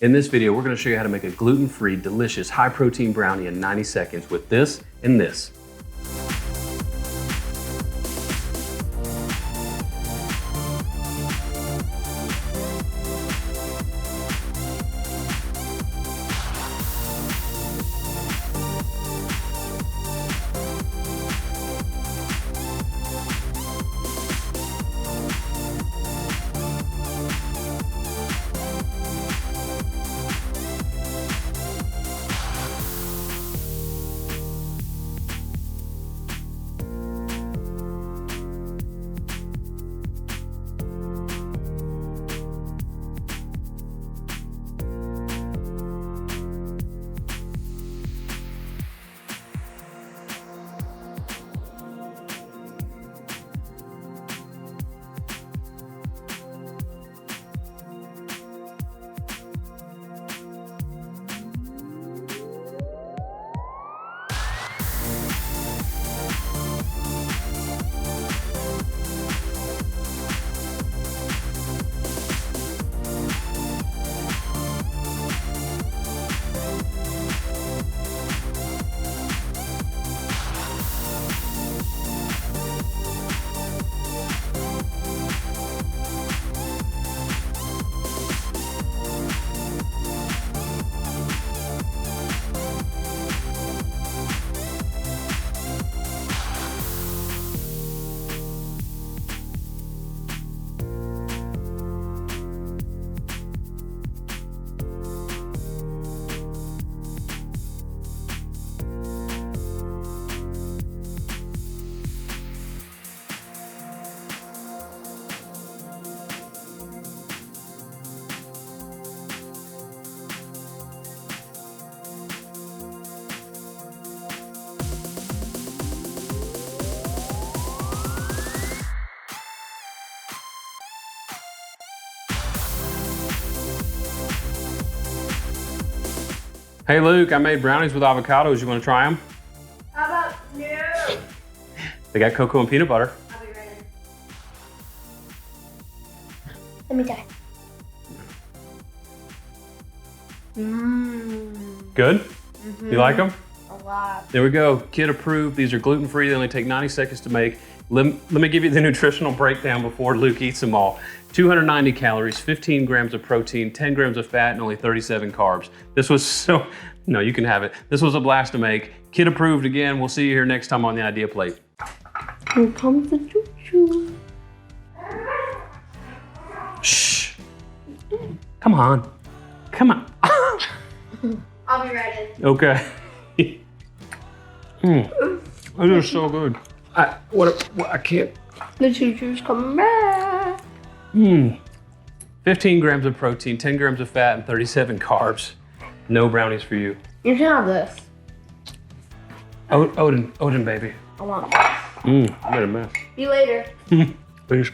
In this video, we're gonna show you how to make a gluten-free, delicious, high-protein brownie in 90 seconds with this and this. Hey Luke, I made brownies with avocados. You want to try them? How about no? They got cocoa and peanut butter. I'll be right in. Let me die. Good? You like them? A lot. There we go. Kid approved. These are gluten-free. They only take 90 seconds to make. Let me give you the nutritional breakdown before Luke eats them all. 290 calories, 15 grams of protein, 10 grams of fat, and only 37 carbs. This was no, you can have it. This was a blast to make. Kid approved again. We'll see you here next time on the Idea Plate. Here comes the choo-choo. Shh. Come on. Come on. I'll be right in. Okay. This is so good. I can't. The choo-choo's coming back. 15 grams of protein, 10 grams of fat, and 37 carbs. No brownies for you. You can have this. Odin, baby. I want this. I made a mess. See you later. Peace.